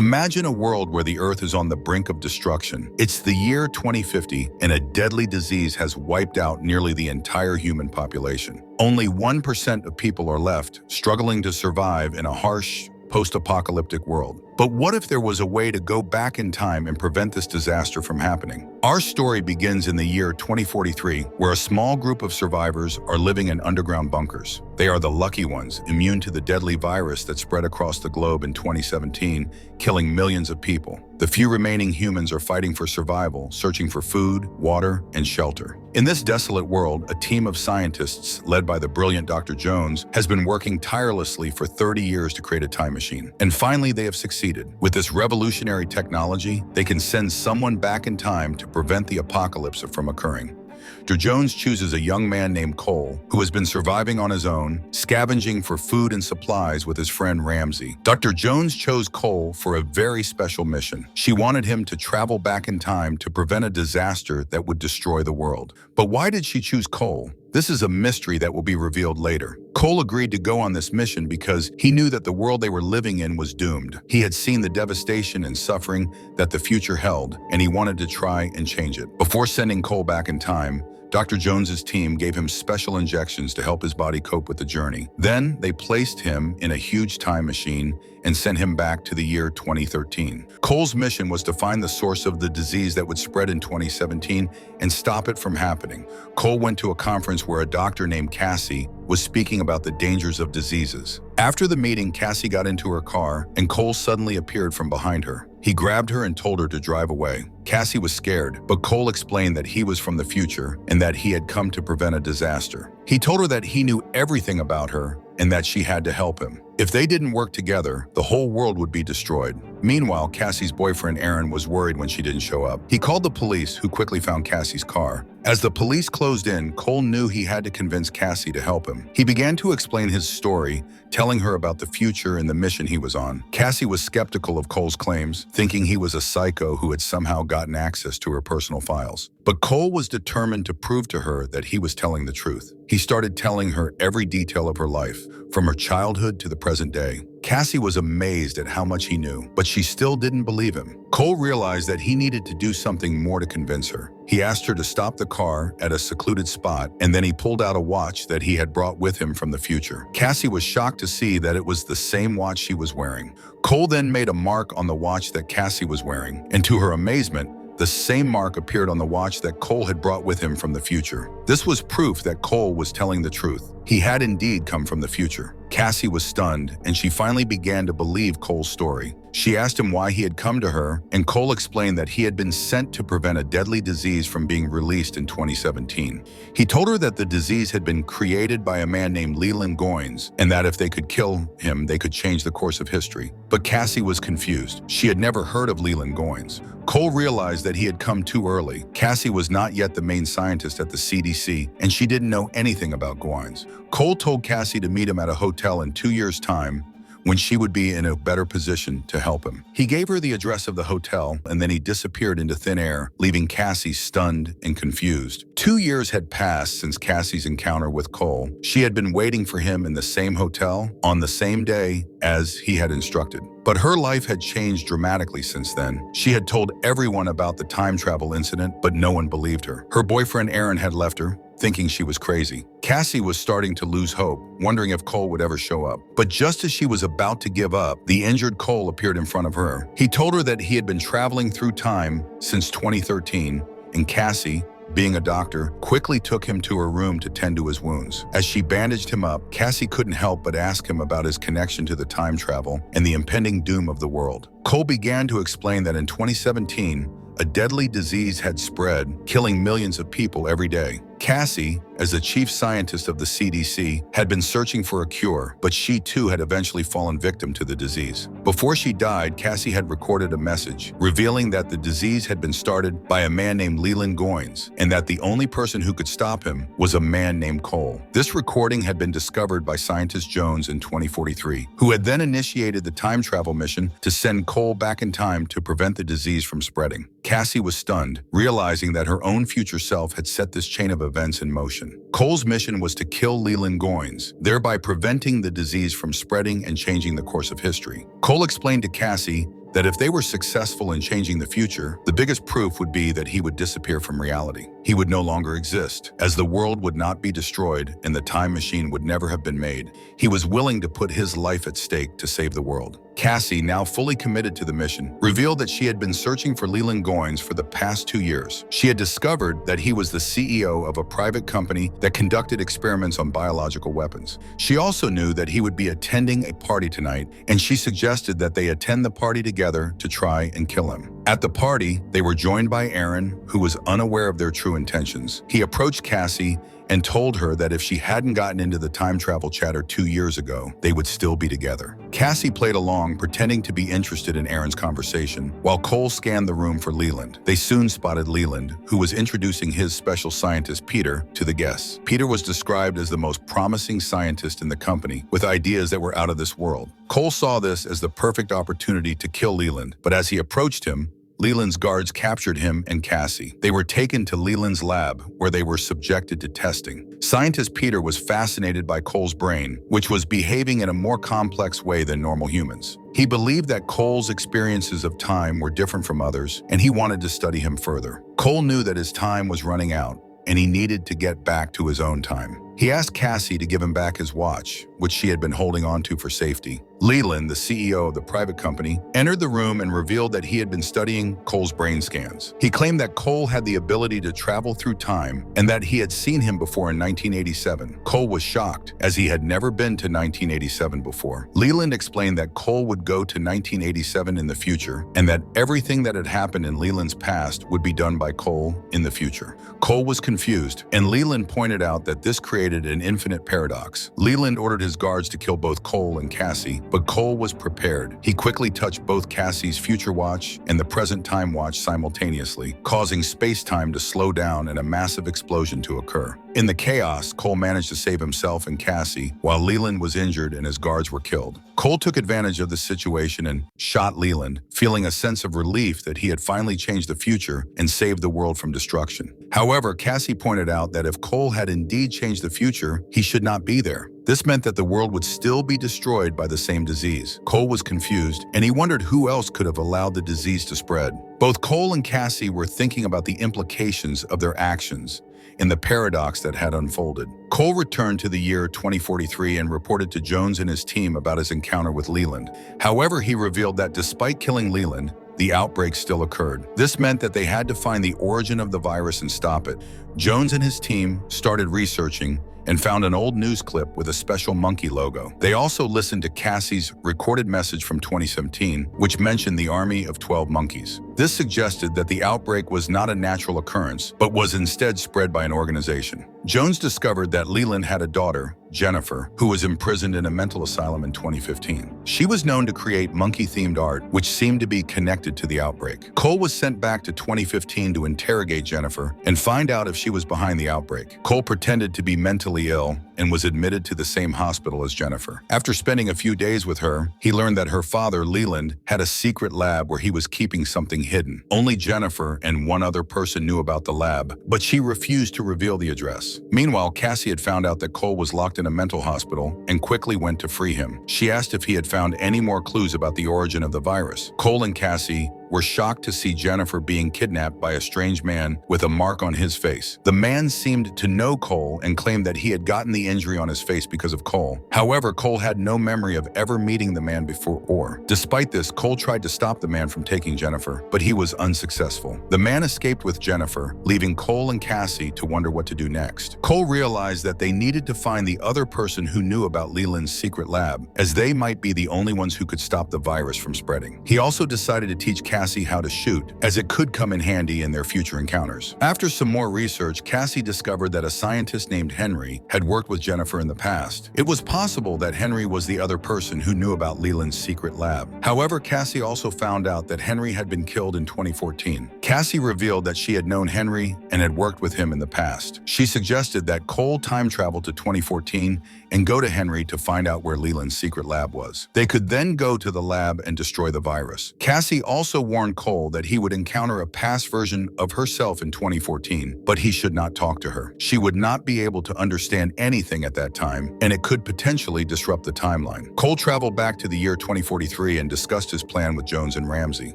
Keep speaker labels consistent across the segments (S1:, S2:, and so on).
S1: Imagine a world where the Earth is on the brink of destruction. It's the year 2050, and a deadly disease has wiped out nearly the entire human population. Only 1% of people are left, struggling to survive in a harsh, post-apocalyptic world. But what if there was a way to go back in time and prevent this disaster from happening? Our story begins in the year 2043, where a small group of survivors are living in underground bunkers. They are the lucky ones, immune to the deadly virus that spread across the globe in 2017, killing millions of people. The few remaining humans are fighting for survival, searching for food, water, and shelter. In this desolate world, a team of scientists, led by the brilliant Dr. Jones, has been working tirelessly for 30 years to create a time machine. And finally, they have succeeded. With this revolutionary technology, they can send someone back in time to prevent the apocalypse from occurring. Dr. Jones chooses a young man named Cole, who has been surviving on his own, scavenging for food and supplies with his friend Ramsey. Dr. Jones chose Cole for a very special mission. She wanted him to travel back in time to prevent a disaster that would destroy the world. But why did she choose Cole? This is a mystery that will be revealed later. Cole agreed to go on this mission because he knew that the world they were living in was doomed. He had seen the devastation and suffering that the future held, and he wanted to try and change it. Before sending Cole back in time, Dr. Jones's team gave him special injections to help his body cope with the journey. Then they placed him in a huge time machine and sent him back to the year 2013. Cole's mission was to find the source of the disease that would spread in 2017 and stop it from happening. Cole went to a conference where a doctor named Cassie was speaking about the dangers of diseases. After the meeting, Cassie got into her car and Cole suddenly appeared from behind her. He grabbed her and told her to drive away. Cassie was scared, but Cole explained that he was from the future and that he had come to prevent a disaster. He told her that he knew everything about her and that she had to help him. If they didn't work together, the whole world would be destroyed. Meanwhile, Cassie's boyfriend Aaron was worried when she didn't show up. He called the police, who quickly found Cassie's car. As the police closed in, Cole knew he had to convince Cassie to help him. He began to explain his story, telling her about the future and the mission he was on. Cassie was skeptical of Cole's claims, thinking he was a psycho who had somehow gotten access to her personal files. But Cole was determined to prove to her that he was telling the truth. He started telling her every detail of her life, from her childhood to the present day. Cassie was amazed at how much he knew, but she still didn't believe him. Cole realized that he needed to do something more to convince her. He asked her to stop the car at a secluded spot, and then he pulled out a watch that he had brought with him from the future. Cassie was shocked to see that it was the same watch she was wearing. Cole then made a mark on the watch that Cassie was wearing, and to her amazement, the same mark appeared on the watch that Cole had brought with him from the future. This was proof that Cole was telling the truth. He had indeed come from the future. Cassie was stunned, and she finally began to believe Cole's story. She asked him why he had come to her, and Cole explained that he had been sent to prevent a deadly disease from being released in 2017. He told her that the disease had been created by a man named Leland Goins, and that if they could kill him, they could change the course of history. But Cassie was confused. She had never heard of Leland Goins. Cole realized that he had come too early. Cassie was not yet the main scientist at the CDC, and she didn't know anything about Goins. Cole told Cassie to meet him at a hotel in 2 years' time, when she would be in a better position to help him. He gave her the address of the hotel, and then he disappeared into thin air, leaving Cassie stunned and confused. 2 years had passed since Cassie's encounter with Cole. She had been waiting for him in the same hotel, on the same day as he had instructed. But her life had changed dramatically since then. She had told everyone about the time travel incident, but no one believed her. Her boyfriend Aaron had left her, thinking she was crazy. Cassie was starting to lose hope, wondering if Cole would ever show up. But just as she was about to give up, the injured Cole appeared in front of her. He told her that he had been traveling through time since 2013, and Cassie, being a doctor, quickly took him to her room to tend to his wounds. As she bandaged him up, Cassie couldn't help but ask him about his connection to the time travel and the impending doom of the world. Cole began to explain that in 2017, a deadly disease had spread, killing millions of people every day. Cassie, as the chief scientist of the CDC, had been searching for a cure, but she too had eventually fallen victim to the disease. Before she died, Cassie had recorded a message revealing that the disease had been started by a man named Leland Goins, and that the only person who could stop him was a man named Cole. This recording had been discovered by scientist Jones in 2043, who had then initiated the time travel mission to send Cole back in time to prevent the disease from spreading. Cassie was stunned, realizing that her own future self had set this chain of events in motion. Cole's mission was to kill Leland Goins, thereby preventing the disease from spreading and changing the course of history. Cole explained to Cassie that if they were successful in changing the future, the biggest proof would be that he would disappear from reality. He would no longer exist, as the world would not be destroyed and the time machine would never have been made. He was willing to put his life at stake to save the world. Cassie, now fully committed to the mission, revealed that she had been searching for Leland Goins for the past 2 years. She had discovered that he was the CEO of a private company that conducted experiments on biological weapons. She also knew that he would be attending a party tonight, and she suggested that they attend the party together to try and kill him. At the party, they were joined by Aaron, who was unaware of their true intentions. He approached Cassie and told her that if she hadn't gotten into the time travel chatter 2 years ago, they would still be together. Cassie played along, pretending to be interested in Aaron's conversation, while Cole scanned the room for Leland. They soon spotted Leland, who was introducing his special scientist, Peter, to the guests. Peter was described as the most promising scientist in the company, with ideas that were out of this world. Cole saw this as the perfect opportunity to kill Leland, but as he approached him, Leland's guards captured him and Cassie. They were taken to Leland's lab, where they were subjected to testing. Scientist Peter was fascinated by Cole's brain, which was behaving in a more complex way than normal humans. He believed that Cole's experiences of time were different from others, and he wanted to study him further. Cole knew that his time was running out, and he needed to get back to his own time. He asked Cassie to give him back his watch, which she had been holding on to for safety. Leland, the CEO of the private company, entered the room and revealed that he had been studying Cole's brain scans. He claimed that Cole had the ability to travel through time and that he had seen him before in 1987. Cole was shocked, as he had never been to 1987 before. Leland explained that Cole would go to 1987 in the future and that everything that had happened in Leland's past would be done by Cole in the future. Cole was confused, and Leland pointed out that this created an infinite paradox. Leland ordered his guards to kill both Cole and Cassie, but Cole was prepared. He quickly touched both Cassie's future watch and the present time watch simultaneously, causing space-time to slow down and a massive explosion to occur. In the chaos, Cole managed to save himself and Cassie, while Leland was injured and his guards were killed. Cole took advantage of the situation and shot Leland, feeling a sense of relief that he had finally changed the future and saved the world from destruction. However, Cassie pointed out that if Cole had indeed changed the future, he should not be there. This meant that the world would still be destroyed by the same disease. Cole was confused, and he wondered who else could have allowed the disease to spread. Both Cole and Cassie were thinking about the implications of their actions and the paradox that had unfolded. Cole returned to the year 2043 and reported to Jones and his team about his encounter with Leland. However, he revealed that despite killing Leland, the outbreak still occurred. This meant that they had to find the origin of the virus and stop it. Jones and his team started researching and found an old news clip with a special monkey logo. They also listened to Cassie's recorded message from 2017, which mentioned the army of 12 monkeys. This suggested that the outbreak was not a natural occurrence, but was instead spread by an organization. Jones discovered that Leland had a daughter, Jennifer, who was imprisoned in a mental asylum in 2015. She was known to create monkey-themed art, which seemed to be connected to the outbreak. Cole was sent back to 2015 to interrogate Jennifer and find out if she was behind the outbreak. Cole pretended to be mentally ill and was admitted to the same hospital as Jennifer. After spending a few days with her, he learned that her father, Leland, had a secret lab where he was keeping something hidden. Only Jennifer and one other person knew about the lab, but she refused to reveal the address. Meanwhile, Cassie had found out that Cole was locked in a mental hospital and quickly went to free him. She asked if he had found any more clues about the origin of the virus. Cole and Cassie were shocked to see Jennifer being kidnapped by a strange man with a mark on his face. The man seemed to know Cole and claimed that he had gotten the injury on his face because of Cole. However, Cole had no memory of ever meeting the man before. Despite this, Cole tried to stop the man from taking Jennifer, but he was unsuccessful. The man escaped with Jennifer, leaving Cole and Cassie to wonder what to do next. Cole realized that they needed to find the other person who knew about Leland's secret lab, as they might be the only ones who could stop the virus from spreading. He also decided to teach Cassie how to shoot, as it could come in handy in their future encounters. After some more research, Cassie discovered that a scientist named Henry had worked with Jennifer in the past. It was possible that Henry was the other person who knew about Leland's secret lab. However, Cassie also found out that Henry had been killed in 2014. Cassie revealed that she had known Henry and had worked with him in the past. She suggested that Cole time travel to 2014 and go to Henry to find out where Leland's secret lab was. They could then go to the lab and destroy the virus. Cassie also warned Cole that he would encounter a past version of herself in 2014, but he should not talk to her. She would not be able to understand anything at that time, and it could potentially disrupt the timeline. Cole traveled back to the year 2043 and discussed his plan with Jones and Ramsey.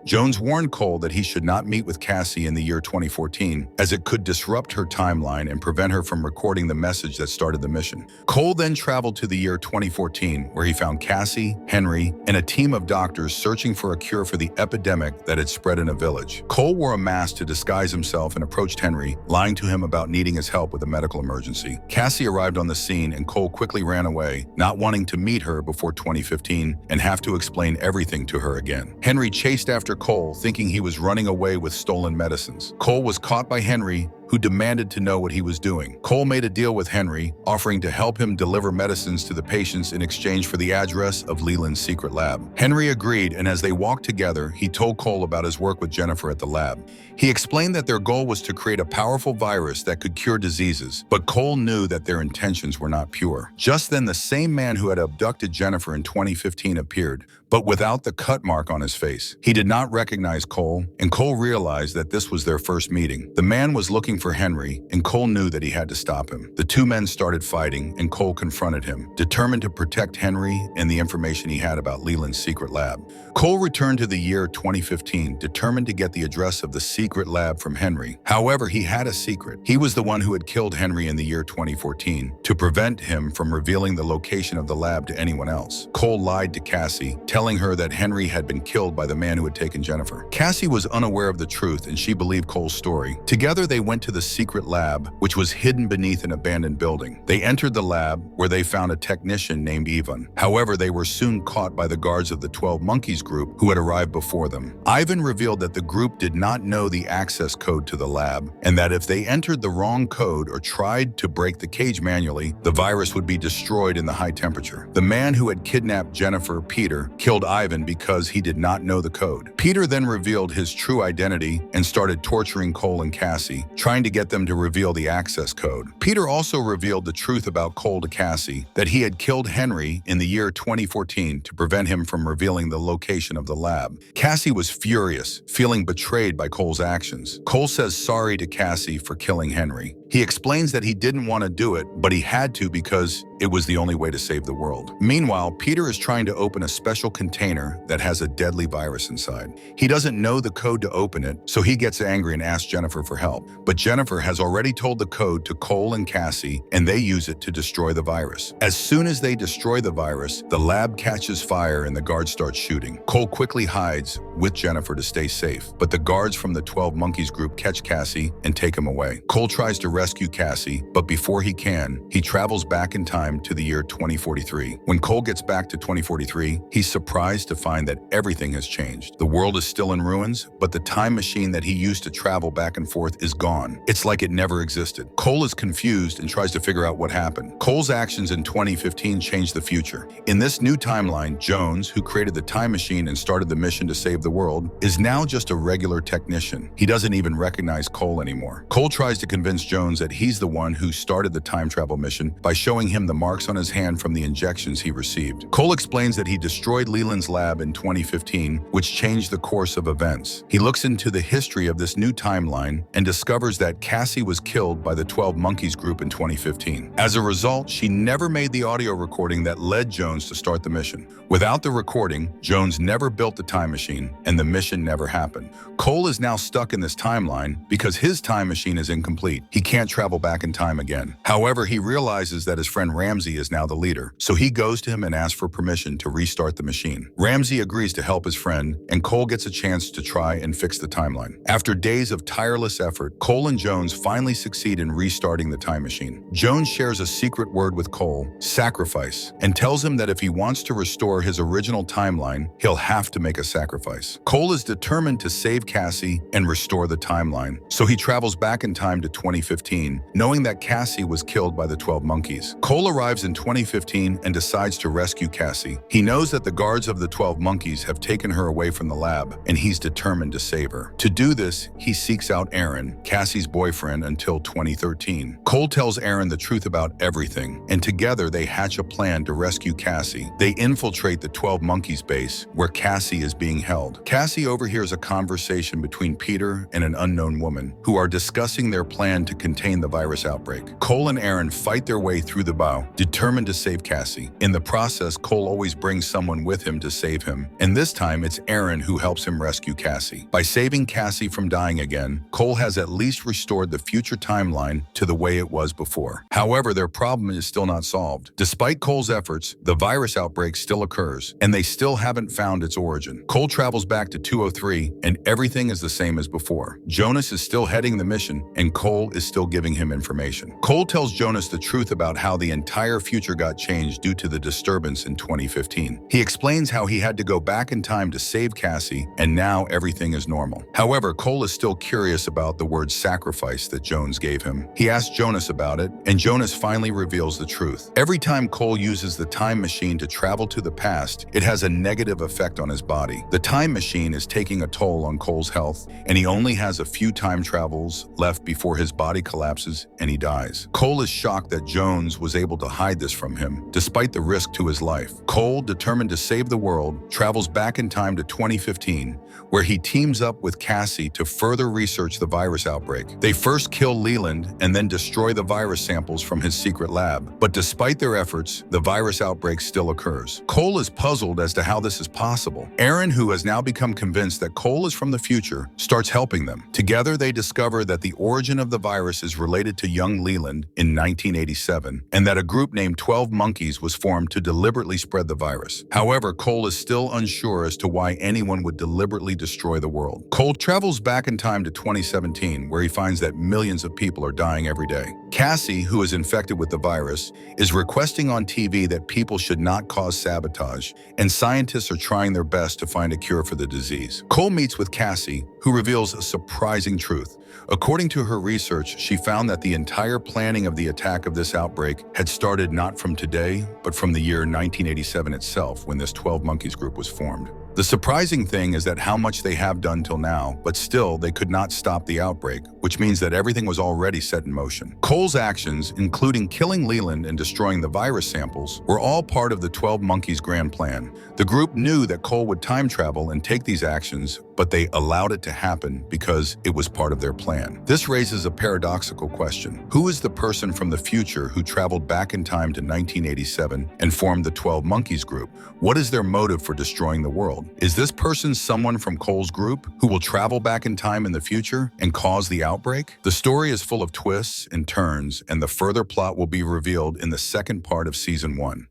S1: Jones warned Cole that he should not meet with Cassie in the year 2014, as it could disrupt her timeline and prevent her from recording the message that started the mission. Cole then traveled to the year 2014, where he found Cassie, Henry, and a team of doctors searching for a cure for the epidemic that had spread in a village. Cole wore a mask to disguise himself and approached Henry, lying to him about needing his help with a medical emergency. Cassie arrived on the scene and Cole quickly ran away, not wanting to meet her before 2015 and have to explain everything to her again. Henry chased after Cole, thinking he was running away with stolen medicines. Cole was caught by Henry, who demanded to know what he was doing. Cole made a deal with Henry, offering to help him deliver medicines to the patients in exchange for the address of Leland's secret lab. Henry agreed, and as they walked together, he told Cole about his work with Jennifer at the lab. He explained that their goal was to create a powerful virus that could cure diseases, but Cole knew that their intentions were not pure. Just then, the same man who had abducted Jennifer in 2015 appeared, but without the cut mark on his face. He did not recognize Cole, and Cole realized that this was their first meeting. The man was looking for Henry, and Cole knew that he had to stop him. The two men started fighting, and Cole confronted him, determined to protect Henry and the information he had about Leland's secret lab. Cole returned to the year 2015, determined to get the address of the secret lab from Henry. However, he had a secret. He was the one who had killed Henry in the year 2014, to prevent him from revealing the location of the lab to anyone else. Cole lied to Cassie, telling her that Henry had been killed by the man who had taken Jennifer. Cassie was unaware of the truth, and she believed Cole's story. Together, they went to the secret lab, which was hidden beneath an abandoned building. They entered the lab, where they found a technician named Ivan. However, they were soon caught by the guards of the 12 Monkeys group who had arrived before them. Ivan revealed that the group did not know the access code to the lab, and that if they entered the wrong code or tried to break the cage manually, the virus would be destroyed in the high temperature. The man who had kidnapped Jennifer, Peter, killed Ivan because he did not know the code. Peter then revealed his true identity and started torturing Cole and Cassie, trying to get them to reveal the access code. Peter also revealed the truth about Cole to Cassie, that he had killed Henry in the year 2014 to prevent him from revealing the location of the lab. Cassie was furious, feeling betrayed by Cole's actions. Cole says sorry to Cassie for killing Henry. He explains that he didn't want to do it, but he had to because it was the only way to save the world. Meanwhile, Peter is trying to open a special container that has a deadly virus inside. He doesn't know the code to open it, so he gets angry and asks Jennifer for help. But Jennifer has already told the code to Cole and Cassie, and they use it to destroy the virus. As soon as they destroy the virus, the lab catches fire and the guards start shooting. Cole quickly hides with Jennifer to stay safe, but the guards from the 12 Monkeys group catch Cassie and take him away. Cole tries to rescue Cassie, but before he can, he travels back in time to the year 2043. When Cole gets back to 2043, he's surprised to find that everything has changed. The world is still in ruins, but the time machine that he used to travel back and forth is gone. It's like it never existed. Cole is confused and tries to figure out what happened. Cole's actions in 2015 changed the future. In this new timeline, Jones, who created the time machine and started the mission to save the world, is now just a regular technician. He doesn't even recognize Cole anymore. Cole tries to convince Jones that he's the one who started the time travel mission by showing him the marks on his hand from the injections he received. Cole explains that he destroyed Leland's lab in 2015, which changed the course of events. He looks into the history of this new timeline and discovers that Cassie was killed by the 12 Monkeys group in 2015. As a result, she never made the audio recording that led Jones to start the mission. Without the recording, Jones never built the time machine, and the mission never happened. Cole is now stuck in this timeline because his time machine is incomplete. He can't travel back in time again. However, he realizes that his friend Ramsey is now the leader, so he goes to him and asks for permission to restart the machine. Ramsey agrees to help his friend, and Cole gets a chance to try and fix the timeline. After days of tireless effort, Cole and Jones finally succeed in restarting the time machine. Jones shares a secret word with Cole, sacrifice, and tells him that if he wants to restore his original timeline, he'll have to make a sacrifice. Cole is determined to save Cassie and restore the timeline, so he travels back in time to 2015 2015, knowing that Cassie was killed by the 12 monkeys. Cole arrives in 2015 and decides to rescue Cassie. He knows that the guards of the 12 monkeys have taken her away from the lab, and he's determined to save her. To do this, he seeks out Aaron, Cassie's boyfriend, until 2013. Cole tells Aaron the truth about everything, and together they hatch a plan to rescue Cassie. They infiltrate the 12 monkeys base, where Cassie is being held. Cassie overhears a conversation between Peter and an unknown woman, who are discussing their plan to contain the virus outbreak. Cole and Aaron fight their way through the bow, determined to save Cassie. In the process, Cole always brings someone with him to save him, and this time it's Aaron who helps him rescue Cassie. By saving Cassie from dying again, Cole has at least restored the future timeline to the way it was before. However, their problem is still not solved. Despite Cole's efforts, the virus outbreak still occurs, and they still haven't found its origin. Cole travels back to 203, and everything is the same as before. Jonas is still heading the mission, and Cole is still giving him information. Cole tells Jonas the truth about how the entire future got changed due to the disturbance in 2015. He explains how he had to go back in time to save Cassie, and now everything is normal. However, Cole is still curious about the word sacrifice that Jonas gave him. He asks Jonas about it, and Jonas finally reveals the truth. Every time Cole uses the time machine to travel to the past, it has a negative effect on his body. The time machine is taking a toll on Cole's health, and he only has a few time travels left before his body collapses and he dies. Cole is shocked that Jones was able to hide this from him, despite the risk to his life. Cole, determined to save the world, travels back in time to 2015, where he teams up with Cassie to further research the virus outbreak. They first kill Leland and then destroy the virus samples from his secret lab. But despite their efforts, the virus outbreak still occurs. Cole is puzzled as to how this is possible. Aaron, who has now become convinced that Cole is from the future, starts helping them. Together, they discover that the origin of the virus is related to young Leland in 1987, and that a group named 12 Monkeys was formed to deliberately spread the virus. However, Cole is still unsure as to why anyone would deliberately destroy the world. Cole travels back in time to 2017, where he finds that millions of people are dying every day. Cassie, who is infected with the virus, is requesting on TV that people should not cause sabotage, and scientists are trying their best to find a cure for the disease. Cole meets with Cassie, who reveals a surprising truth. According to her research, she found that the entire planning of the attack of this outbreak had started not from today, but from the year 1987 itself, when this 12 Monkeys group was formed. The surprising thing is that how much they have done till now, but still they could not stop the outbreak, which means that everything was already set in motion. Cole's actions, including killing Leland and destroying the virus samples, were all part of the 12 Monkeys' grand plan. The group knew that Cole would time travel and take these actions, but they allowed it to happen because it was part of their plan. This raises a paradoxical question. Who is the person from the future who traveled back in time to 1987 and formed the 12 Monkeys group? What is their motive for destroying the world? Is this person someone from Cole's group who will travel back in time in the future and cause the outbreak? The story is full of twists and turns, and the further plot will be revealed in the second part of Season 1.